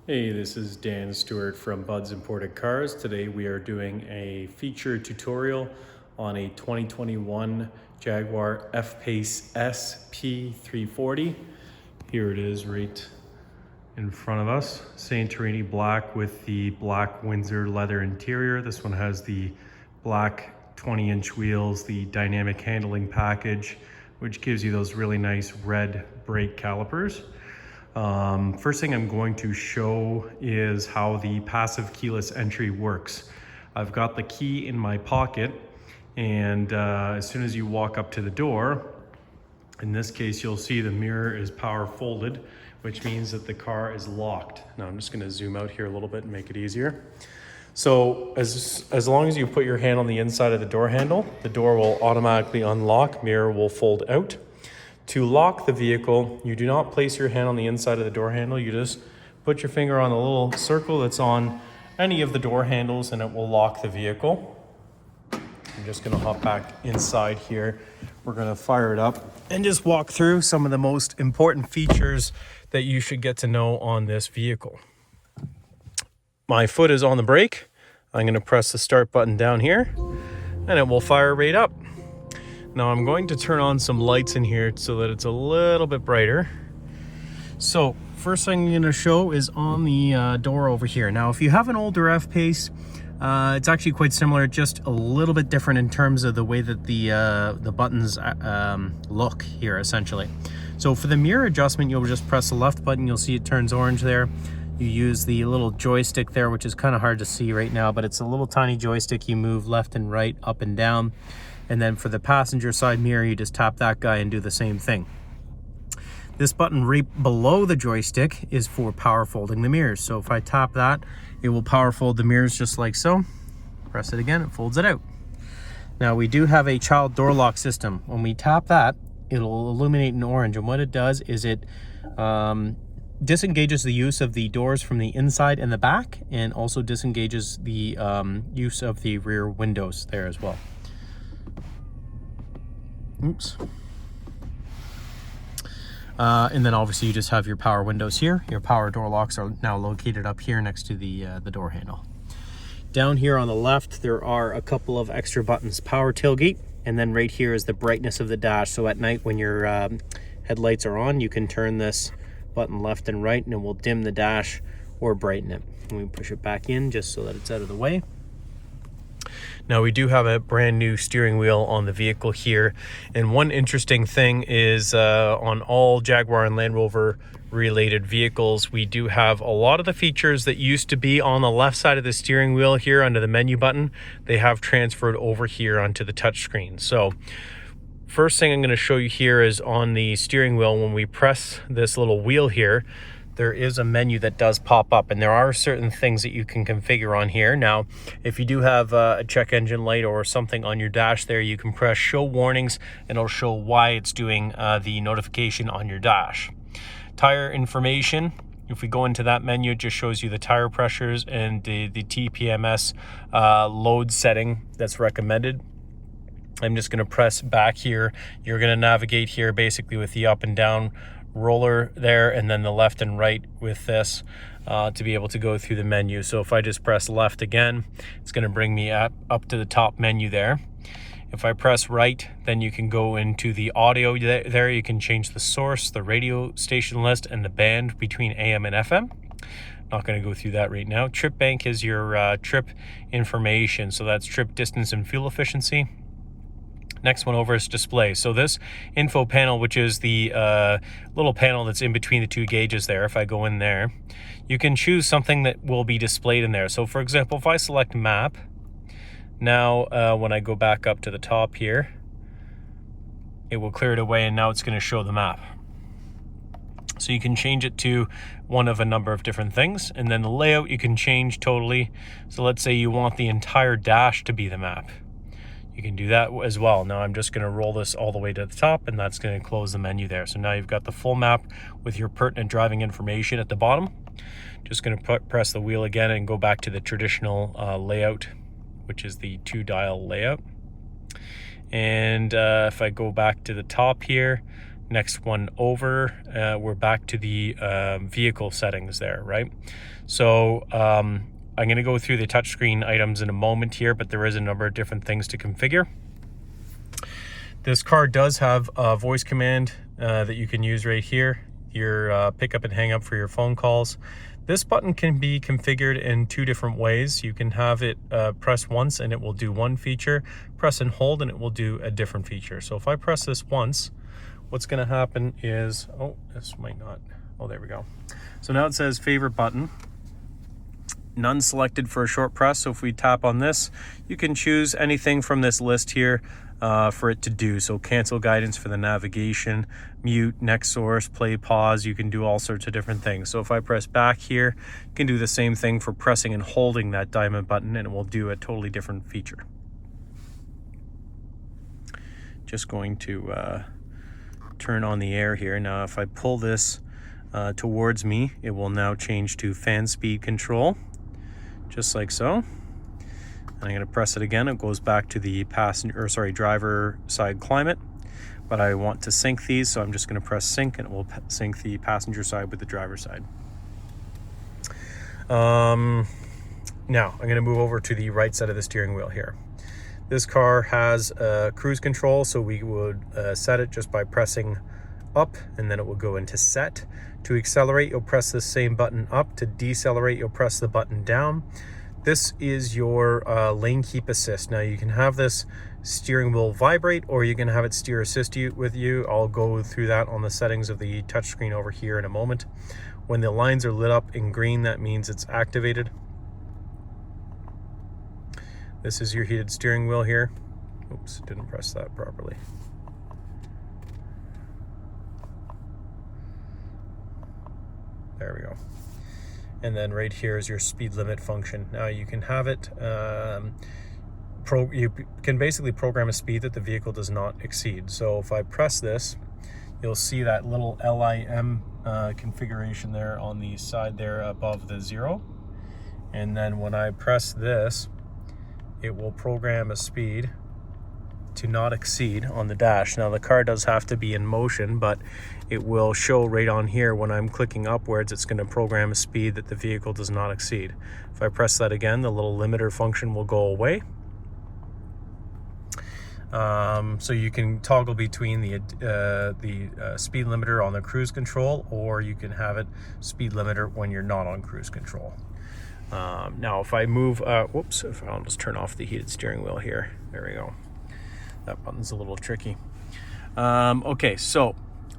Hey, this is Dan Stewart from Bud's Imported Cars. Today we are doing a feature tutorial on a 2021 Jaguar F-Pace S P340. Here it is right in front of us. Santorini black with the black Windsor leather interior. This one has the black 20-inch wheels, the dynamic handling package, which gives you those really nice red brake calipers. First thing I'm going to show is how the passive keyless entry works. I've got the key in my pocket, and as soon as you walk up to the door, in this case you'll see the mirror is power folded, which means that the car is locked. Now I'm just going to zoom out here a little bit and make it easier. So as long as you put your hand on the inside of the door handle, the door will automatically unlock, mirror will fold out. To lock the vehicle, you do not place your hand on the inside of the door handle. You just put your finger on the little circle that's on any of the door handles and it will lock the vehicle. I'm just gonna hop back inside here. We're gonna fire it up and just walk through some of the most important features that you should get to know on this vehicle. My foot is on the brake. I'm gonna press the start button down here and it will fire right up. Now I'm going to turn on some lights in here so that it's a little bit brighter. So first thing I'm going to show is on the door over here. Now if you have an older F-Pace, it's actually quite similar, just a little bit different in terms of the way that the buttons look here essentially. So for the mirror adjustment, you'll just press the left button, you'll see it turns orange there. You use the little joystick there, which is kind of hard to see right now, but it's a little tiny joystick. You move left and right, up and down. And then for the passenger side mirror, you just tap that guy and do the same thing. This button right below the joystick is for power folding the mirrors. So if I tap that, it will power fold the mirrors just like so. Press it again, it folds it out. Now we do have a child door lock system. When we tap that, it'll illuminate in orange. And what it does is it disengages the use of the doors from the inside and the back, and also disengages the use of the rear windows there as well. Oops. And then obviously you just have your power windows here. Your power door locks are now located up here next to the door handle. Down here on the left, there are a couple of extra buttons. Power tailgate, and then right here is the brightness of the dash. So at night when your headlights are on, you can turn this button left and right and it will dim the dash or brighten it. And we push it back in just so that it's out of the way. Now we do have a brand new steering wheel on the vehicle here, and one interesting thing is on all Jaguar and Land Rover related vehicles, we do have a lot of the features that used to be on the left side of the steering wheel here under the menu button. They have transferred over here onto the touchscreen. So first thing I'm going to show you here is on the steering wheel. When we press this little wheel here, there is a menu that does pop up, and there are certain things that you can configure on here. Now, if you do have a check engine light or something on your dash there, you can press show warnings and it'll show why it's doing the notification on your dash. Tire information, if we go into that menu, it just shows you the tire pressures and the TPMS load setting that's recommended. I'm just going to press back here. You're going to navigate here basically with the up and down roller there, and then the left and right with this to be able to go through the menu. So if I just press left again, it's going to bring me up to the top menu there. If I press right, then you can go into the audio there. You can change the source, the radio station list, and the band between AM and FM. Not going to go through that right now. Trip bank is your trip information. So that's trip distance and fuel efficiency. Next one over is display. So this info panel, which is the little panel that's in between the two gauges there, if I go in there, you can choose something that will be displayed in there. So for example, if I select map, now when I go back up to the top here, it will clear it away, and now it's going to show the map. So you can change it to one of a number of different things, and then the layout you can change totally. So let's say you want the entire dash to be the map. You can do that as well. Now I'm just going to roll this all the way to the top, and that's going to close the menu there. So now you've got the full map with your pertinent driving information at the bottom. Just going to press the wheel again and go back to the traditional layout, which is the 2-dial layout. And if I go back to the top here, Next one over, we're back to the vehicle settings there, right? So I'm going to go through the touchscreen items in a moment here, but there is a number of different things to configure. This car does have a voice command that you can use right here, your pick up and hang up for your phone calls. This button can be configured in two different ways. You can have it press once and it will do one feature, press and hold and it will do a different feature. So if I press this once, what's going to happen is, oh, this might not, oh, there we go. So now it says favorite button, none selected for a short press. So if we tap on this, you can choose anything from this list here for it to do. So cancel guidance for the navigation, mute, next source, play, pause. You can do all sorts of different things. So if I press back here, you can do the same thing for pressing and holding that diamond button and it will do a totally different feature. Just going to turn on the air here. Now if I pull this towards me, it will now change to fan speed control, just like so. And I'm going to press it again. It goes back to the driver side climate, but I want to sync these, so I'm just going to press sync and it will sync the passenger side with the driver side. Now I'm going to move over to the right side of the steering wheel here. This car has cruise control, so we would set it just by pressing up and then it will go into set. To accelerate, you'll press the same button up. To decelerate, you'll press the button down. This is your lane keep assist. Now you can have this steering wheel vibrate or you can have it steer assist with you. I'll go through that on the settings of the touchscreen over here in a moment. When the lines are lit up in green, that means it's activated. This is your heated steering wheel here. Oops, didn't press that properly. There we go. And then right here is your speed limit function. Now you can have it, you can basically program a speed that the vehicle does not exceed. So if I press this, you'll see that little LIM configuration there on the side there above the 0. And then when I press this, it will program a speed to not exceed on the dash. Now the car does have to be in motion, but it will show right on here when I'm clicking upwards, it's going to program a speed that the vehicle does not exceed. If I press that again, the little limiter function will go away. So you can toggle between the speed limiter on the cruise control, or you can have it speed limiter when you're not on cruise control. Now if I move, whoops, if I'll just turn off the heated steering wheel here. There we go. That button's a little tricky. Okay, so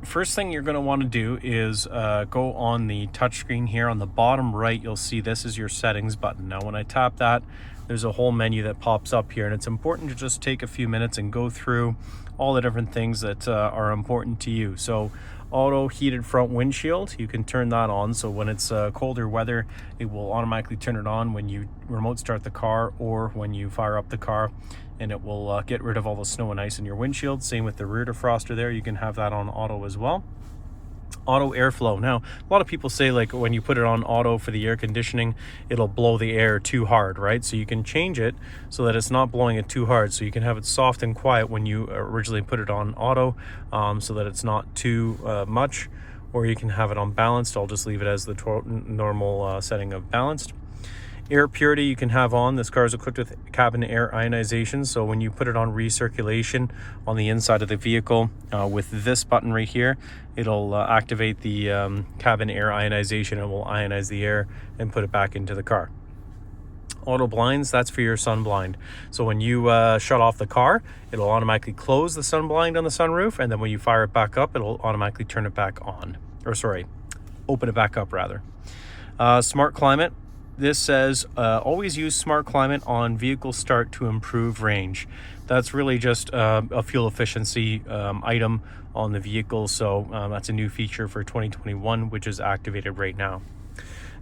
first thing you're going to want to do is go on the touchscreen here. On the bottom right, you'll see this is your settings button. Now when I tap that, there's a whole menu that pops up here, and it's important to just take a few minutes and go through all the different things that are important to you. So auto heated front windshield, you can turn that on, so when it's colder weather, it will automatically turn it on when you remote start the car or when you fire up the car, and it will get rid of all the snow and ice in your windshield. Same with the rear defroster there, you can have that on auto as well. Auto airflow. Now, a lot of people say like when you put it on auto for the air conditioning, it'll blow the air too hard, right? So you can change it so that it's not blowing it too hard. So you can have it soft and quiet when you originally put it on auto, so that it's not too much, or you can have it on balanced. I'll just leave it as the normal setting of balanced. Air purity you can have on. This car is equipped with cabin air ionization, so when you put it on recirculation on the inside of the vehicle with this button right here, it'll activate the cabin air ionization and will ionize the air and put it back into the car. Auto blinds, that's for your sun blind. So when you shut off the car, it'll automatically close the sun blind on the sunroof, and then when you fire it back up, it'll automatically turn it back on. Or sorry, open it back up rather. Smart climate. This says always use smart climate on vehicle start to improve range. That's really just a fuel efficiency item on the vehicle, so that's a new feature for 2021, which is activated right now.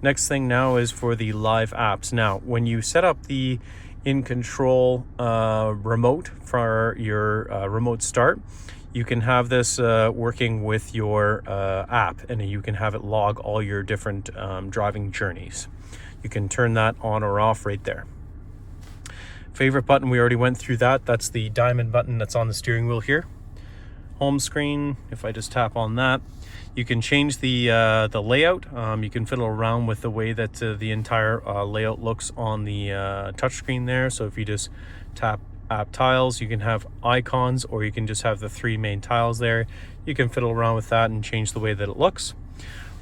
Next thing now is for the live apps. Now when you set up the in control remote for your remote start, you can have this working with your app, and you can have it log all your different driving journeys. You can turn that on or off right there. Favorite button, we already went through that. That's the diamond button that's on the steering wheel here. Home screen, if I just tap on that, you can change the layout. You can fiddle around with the way that the entire layout looks on the touchscreen there. So if you just tap app tiles, you can have icons, or you can just have the 3 main tiles there. You can fiddle around with that and change the way that it looks.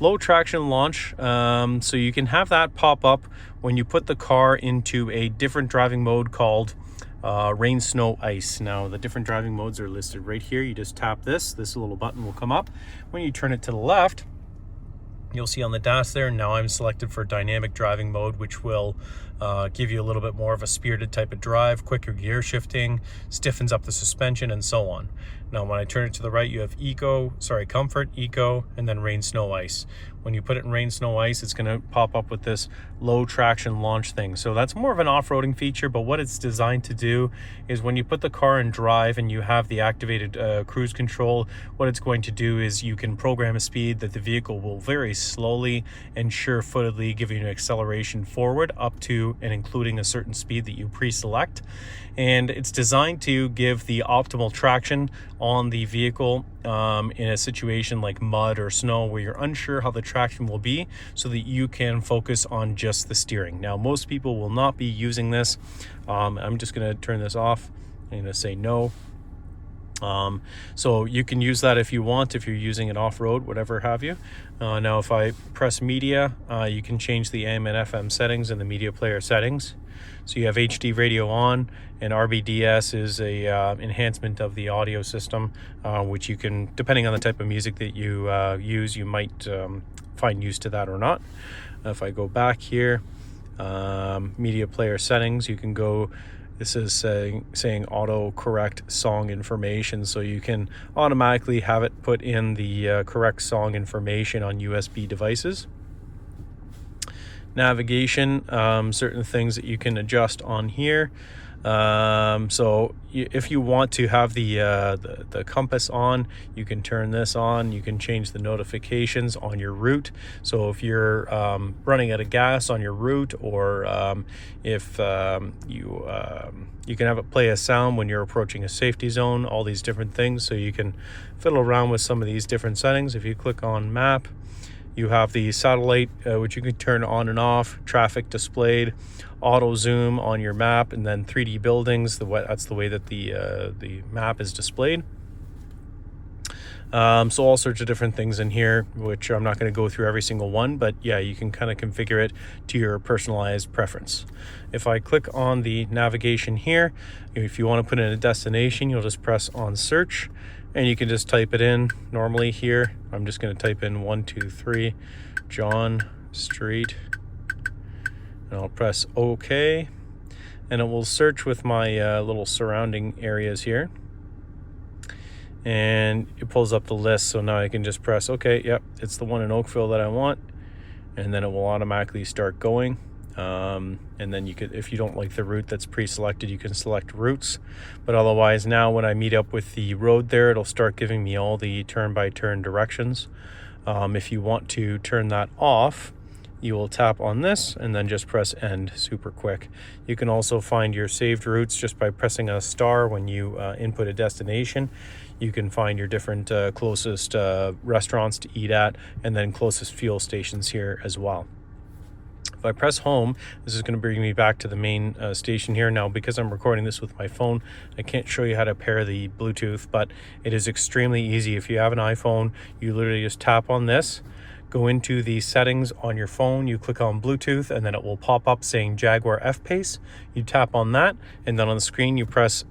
Low traction launch, so you can have that pop up when you put the car into a different driving mode called rain, snow, ice. Now the different driving modes are listed right here. You just tap this little button will come up. When you turn it to the left, you'll see on the dash there, now I'm selected for dynamic driving mode, which will give you a little bit more of a spirited type of drive, quicker gear shifting, stiffens up the suspension, and so on. Now when I turn it to the right, you have comfort, eco, and then rain, snow, ice. When you put it in rain, snow, ice, it's going to pop up with this low traction launch thing. So that's more of an off-roading feature, but what it's designed to do is when you put the car in drive and you have the activated cruise control, what it's going to do is you can program a speed that the vehicle will very slowly and sure-footedly give you an acceleration forward up to and including a certain speed that you pre-select. And it's designed to give the optimal traction on the vehicle in a situation like mud or snow where you're unsure how the traction will be, so that you can focus on just the steering. Now most people will not be using this. I'm just going to turn this off. I'm going to say no. So you can use that if you want, if you're using it off-road, whatever have you. Now if I press media, you can change the AM and FM settings in the media player settings. So you have HD radio on, and RBDS is a enhancement of the audio system, which you can, depending on the type of music that you use, you might find use to that or not. If I go back here, media player settings, you can go, this is saying auto correct song information, so you can automatically have it put in the correct song information on USB devices. Navigation, certain things that you can adjust on here. So if you want to have the compass on, you can turn this on. You can change the notifications on your route. So if you're running out of gas on your route, or if you can have it play a sound when you're approaching a safety zone, all these different things. So you can fiddle around with some of these different settings. If you click on map, you have the satellite, which you can turn on and off, traffic displayed, auto zoom on your map, and then 3D buildings. That's the way that the map is displayed. So all sorts of different things in here, which I'm not going to go through every single one, but yeah, you can kind of configure it to your personalized preference. If I click on the navigation here, if you want to put in a destination, you'll just press on search, and you can just type it in normally here. I'm just going to type in 123 John Street, and I'll press OK, and it will search with my little surrounding areas here, and it pulls up the list. So now I can just press OK. Yep, it's the one in Oakville that I want, and then it will automatically start going. And then you could, if you don't like the route that's pre-selected, you can select routes. But otherwise, now when I meet up with the road there, it'll start giving me all the turn-by-turn directions. If you want to turn that off, you will tap on this and then just press end, super quick. You can also find your saved routes just by pressing a star when you input a destination. You can find your different closest restaurants to eat at, and then closest fuel stations here as well. If I press home, this is going to bring me back to the main station here. Now, because I'm recording this with my phone, I can't show you how to pair the Bluetooth, but it is extremely easy. If you have an iPhone, you literally just tap on this, go into the settings on your phone, you click on Bluetooth, and then it will pop up saying Jaguar F-Pace. You tap on that, and then on the screen you press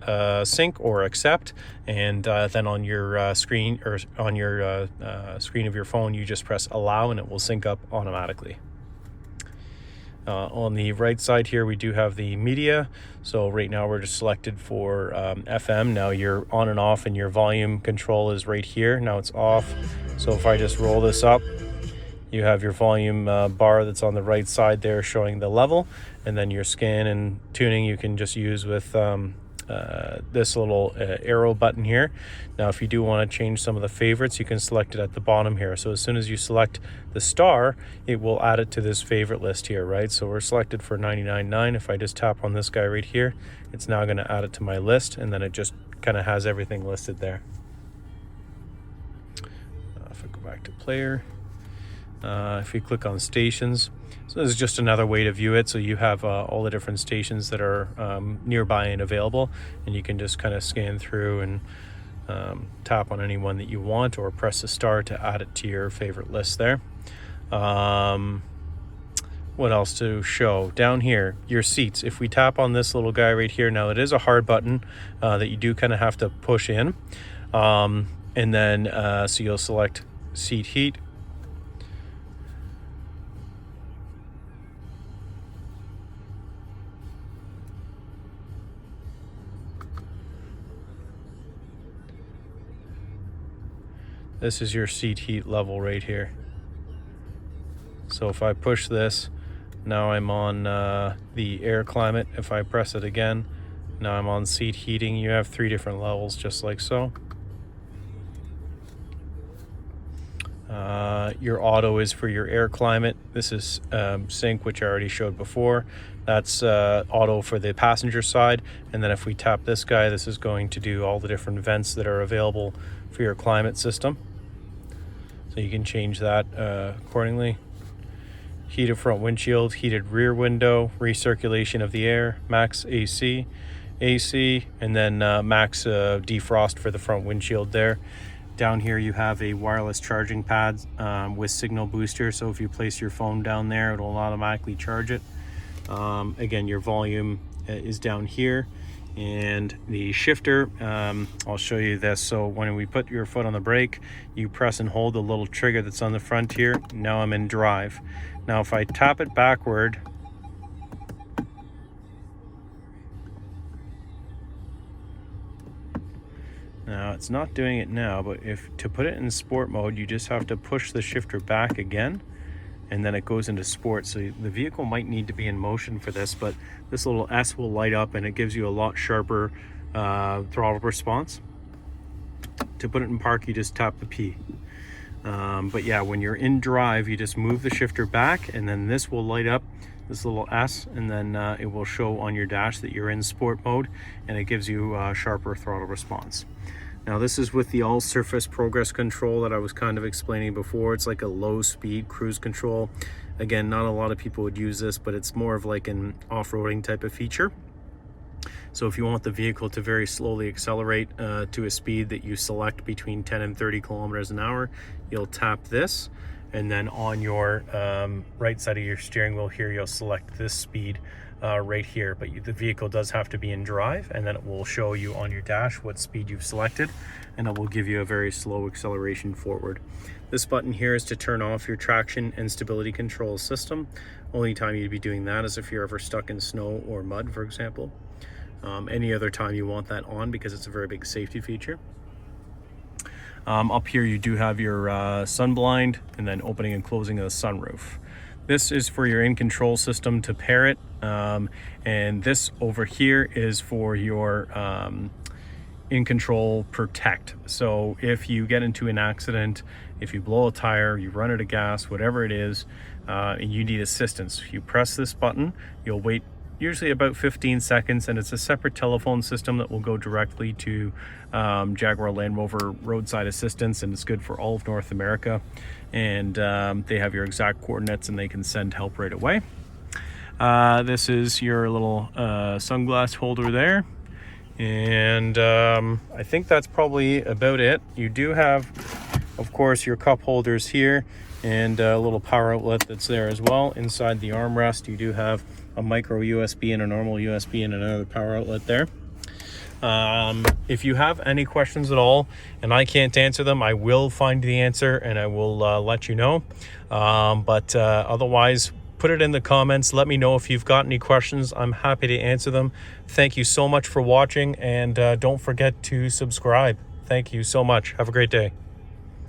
sync or accept, and then on your screen, or on your screen of your phone, you just press allow, and it will sync up automatically. On the right side here, we do have the media. So right now we're just selected for FM. Now you're on and off, and your volume control is right here. Now it's off. So if I just roll this up, you have your volume bar that's on the right side there showing the level, and then your scan and tuning you can just use with this little arrow button here. Now if you do want to change some of the favorites, you can select it at the bottom here. So as soon as you select the star, it will add it to this favorite list here, right? So we're selected for 99.9. If I just tap on this guy right here, it's now going to add it to my list, and then it just kind of has everything listed there. player. If you click on stations, so this is just another way to view it. So you have all the different stations that are nearby and available, and you can just kind of scan through and tap on any one that you want, or press the star to add it to your favorite list there. What else to show? Down here, your seats. If we tap on this little guy right here, now it is a hard button that you do kind of have to push in. And then, so you'll select seat heat. This is your seat heat level right here. So if I push this, now I'm on the air climate. If I press it again, now I'm on seat heating. You have 3 different levels, just like so. Your auto is for your air climate. This is sync, which I already showed before. That's auto for the passenger side. And then if we tap this guy, this is going to do all the different vents that are available for your climate system. So you can change that accordingly. Heated front windshield, heated rear window, recirculation of the air, max AC, and then max defrost for the front windshield there. Down here you have a wireless charging pad with signal booster, so if you place your phone down there, it'll automatically charge it. Again, your volume is down here, and the shifter, I'll show you this. So when we put your foot on the brake, you press and hold the little trigger that's on the front here. Now I'm in drive. Now if I tap it backward, now it's not doing it now, but to put it in sport mode, you just have to push the shifter back again, and then it goes into sport. So the vehicle might need to be in motion for this, but this little S will light up and it gives you a lot sharper throttle response. To put it in park, you just tap the P. But yeah, when you're in drive, you just move the shifter back, and then this will light up, this little S, and then it will show on your dash that you're in sport mode, and it gives you sharper throttle response. Now this is with the all surface progress control that I was kind of explaining before. It's like a low speed cruise control. Again, not a lot of people would use this, but it's more of like an off-roading type of feature. So if you want the vehicle to very slowly accelerate to a speed that you select between 10 and 30 kilometers an hour, you'll tap this, and then on your right side of your steering wheel here, you'll select this speed right here. But the vehicle does have to be in drive, and then it will show you on your dash what speed you've selected, and it will give you a very slow acceleration forward. This button here is to turn off your traction and stability control system. Only time you'd be doing that is if you're ever stuck in snow or mud, for example. Any other time you want that on, because it's a very big safety feature. Up here you do have your sun blind, and then opening and closing of the sunroof. This is for your in control system to pair it, and this over here is for your in control protect. So if you get into an accident, if you blow a tire, you run out of gas, whatever it is, and you need assistance, you press this button, you'll wait usually about 15 seconds, and it's a separate telephone system that will go directly to Jaguar Land Rover Roadside Assistance, and it's good for all of North America, and they have your exact coordinates and they can send help right away. This is your little sunglass holder there, and I think that's probably about it. You do have, of course, your cup holders here, and a little power outlet that's there as well. Inside the armrest, you do have a micro USB and a normal USB and another power outlet there. If you have any questions at all and I can't answer them, I will find the answer and I will let you know. But otherwise, put it in the comments. Let me know if you've got any questions. I'm happy to answer them. Thank you so much for watching, and don't forget to subscribe. Thank you so much. Have a great day.